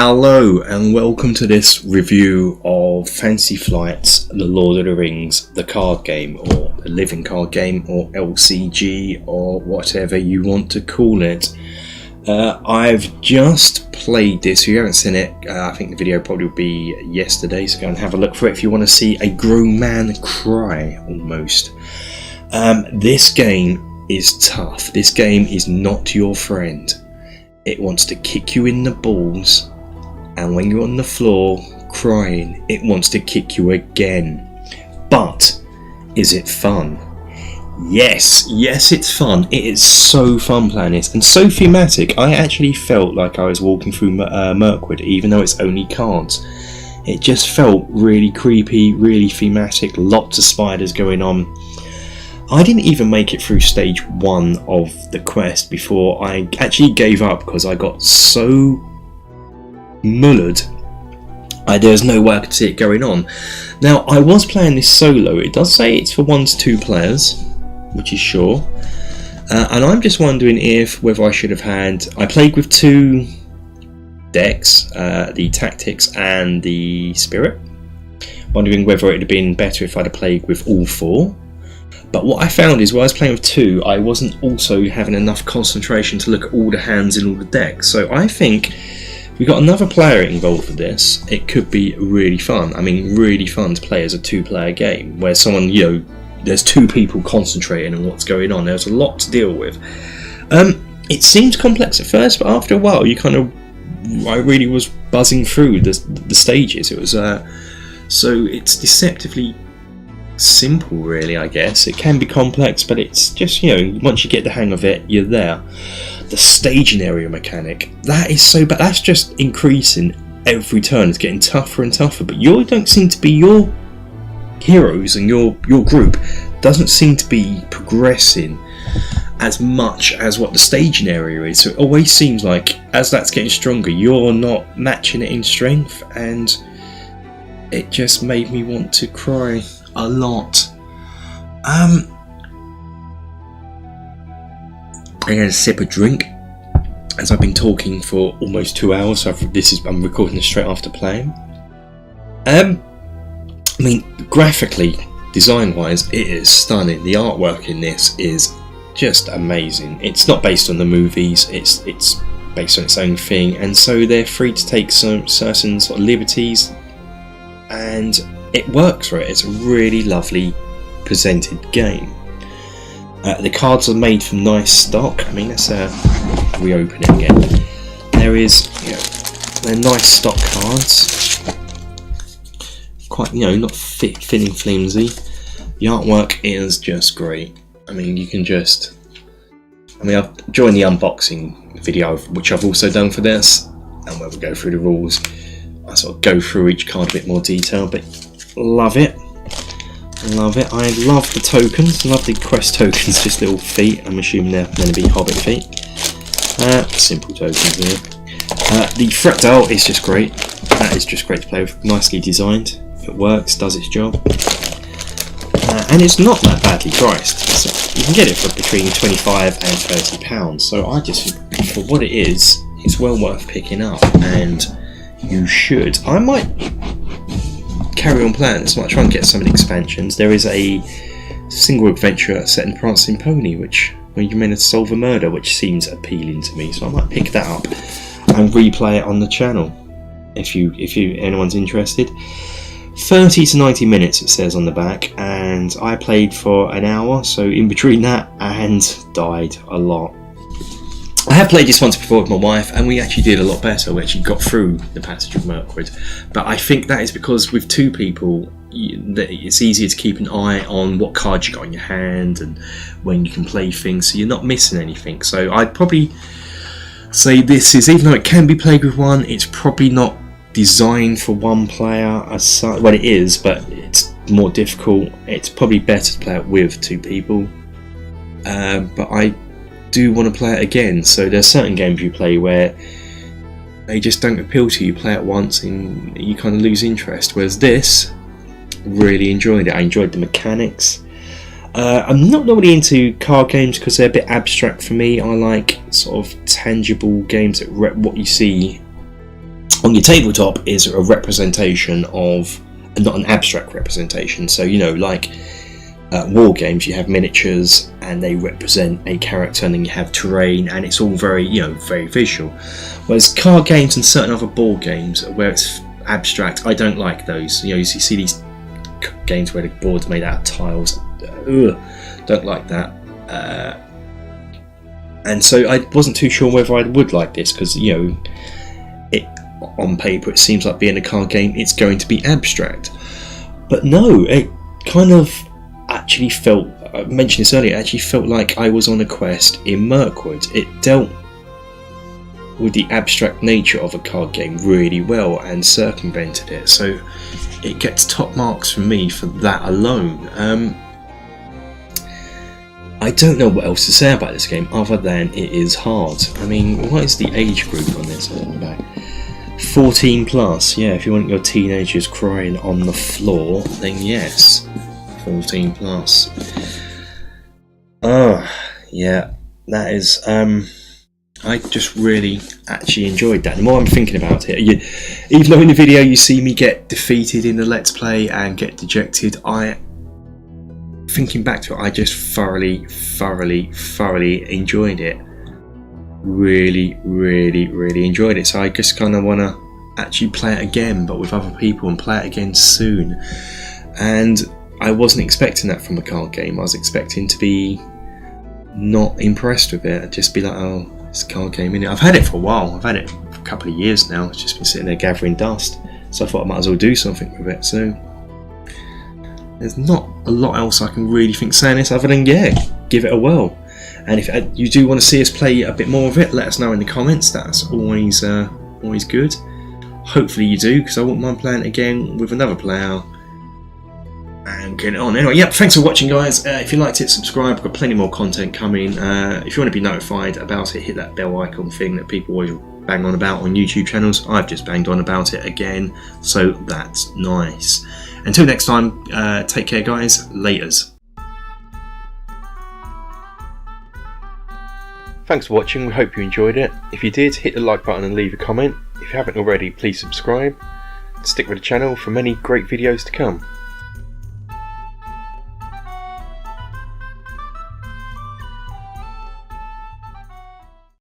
Hello and welcome to this review of Fantasy Flight's The Lord of the Rings, the card game, or the living card game, or LCG, or whatever you want to call it. I've just played this. If you haven't seen it, I think the video probably will be yesterday, so go and have a look for it if you want to see a grown man cry, almost. This game is tough. This game is not your friend. It wants to kick you in the balls, and when you're on the floor crying, it wants to kick you again. But is it fun? Yes, it's fun. It is so fun playing this, and so thematic. I actually felt like I was walking through Mirkwood, even though it's only cards. It just felt really creepy, really thematic, lots of spiders going on. I didn't even make it through stage 1 of the quest before I actually gave up because I got so mullered. There's no way I could see it going on. Now, I was playing this solo. It does say it's for 1 to 2 players, which is sure. And I'm just wondering whether I should have had... I played with 2 decks, the Tactics and the Spirit. Wondering whether it would have been better if I'd have played with all 4. But what I found is while I was playing with 2, I wasn't also having enough concentration to look at all the hands in all the decks. So I think if we got another player involved with this, it could be really fun. I mean, really fun to play as a 2-player game where someone, there's 2 people concentrating on what's going on. There's a lot to deal with. It seemed complex at first, but after a while, I really was buzzing through the stages. It was so it's deceptively simple, really. I guess it can be complex, but it's just once you get the hang of it, you're there. The staging area mechanic, that is so bad. That's just increasing every turn. It's getting tougher and tougher, but you don't seem to be, your heroes and your group doesn't seem to be progressing as much as what the staging area is. So it always seems like as that's getting stronger, you're not matching it in strength, and it just made me want to cry a lot. I'm going to sip a drink as I've been talking for almost 2 hours. So I'm recording this straight after playing. I mean, graphically, design-wise, it is stunning. The artwork in this is just amazing. It's not based on the movies. It's based on its own thing, and so they're free to take some certain sort of liberties, and it works, right? It's a really lovely presented game. The cards are made from nice stock. I mean, let's reopen it again. There is, they're nice stock cards. Quite, not thin and flimsy. The artwork is just great. I mean, I've joined the unboxing video, which I've also done for this, and where we go through the rules. I sort of go through each card in a bit more detail, but love it. I love the tokens. Love the quest tokens. Just little feet. I'm assuming they're meant to be hobbit feet. Simple tokens here. The threat dial is just great. That is just great to play with. Nicely designed. It works. Does its job. And it's not that badly priced. So you can get it for between £25 and £30. So I just think for what it is, it's well worth picking up, and you should. I might carry on playing this. I might try and get some of the expansions. There is a single adventure set in Prancing Pony, where you're meant to solve a murder, which seems appealing to me. So I might pick that up and replay it on the channel if anyone's interested. 30 to 90 minutes it says on the back, and I played for an hour, so in between that and died a lot. I have played this once before with my wife, and we actually did a lot better. We actually got through the passage of Mirkwood, but I think that is because with 2 people, it's easier to keep an eye on what cards you got in your hand and when you can play things, so you're not missing anything. So I'd probably say this is, even though it can be played with 1, it's probably not designed for 1 player as such. Well, it is, but it's more difficult. It's probably better to play it with 2 people, but I do want to play it again. So there's certain games you play where they just don't appeal to you. Play it once and you kind of lose interest, whereas this, really enjoyed it. I enjoyed the mechanics. I'm not normally into card games because they're a bit abstract for me. I like sort of tangible games that what you see on your tabletop is a representation of, not an abstract representation. So, you know, like war games, you have miniatures and they represent a character, and then you have terrain, and it's all very, you know, very visual. Whereas card games and certain other board games where it's abstract, I don't like those. You know, you see these games where the board's made out of tiles. Don't like that. And so I wasn't too sure whether I would like this, because, you know, it on paper it seems like being a card game it's going to be abstract, but no, it kind of actually felt, I mentioned this earlier, it actually felt like I was on a quest in Mirkwood. It dealt with the abstract nature of a card game really well and circumvented it, so it gets top marks from me for that alone. I don't know what else to say about this game other than it is hard. I mean, what is the age group on this? 14 plus, yeah, if you want your teenagers crying on the floor, then yes, 14 plus. Yeah, that is, I just really actually enjoyed that. The more I'm thinking about it, even though in the video you see me get defeated in the Let's Play and get dejected, thinking back to it, I just thoroughly enjoyed it. Really enjoyed it. So I just kind of want to actually play it again, but with other people, and play it again soon. And I wasn't expecting that from a card game. I was expecting to be not impressed with it. I'd just be like, oh, it's a card game, innit? I've had it for a while. I've had it for a couple of years now. It's just been sitting there gathering dust. So I thought I might as well do something with it. So there's not a lot else I can really think saying this other than, yeah, give it a whirl. And if you do want to see us play a bit more of it, let us know in the comments. That's always good. Hopefully you do, because I wouldn't mind playing it again with another player and get it on. Anyway, yeah, thanks for watching, guys. If you liked it, subscribe. I've got plenty more content coming. If you want to be notified about it, hit that bell icon thing that people always bang on about on YouTube channels. I've just banged on about it again, so that's nice. Until next time, take care, guys. Laters. Thanks for watching, we hope you enjoyed it. If you did, hit the like button and leave a comment. If you haven't already, please subscribe. Stick with the channel for many great videos to come.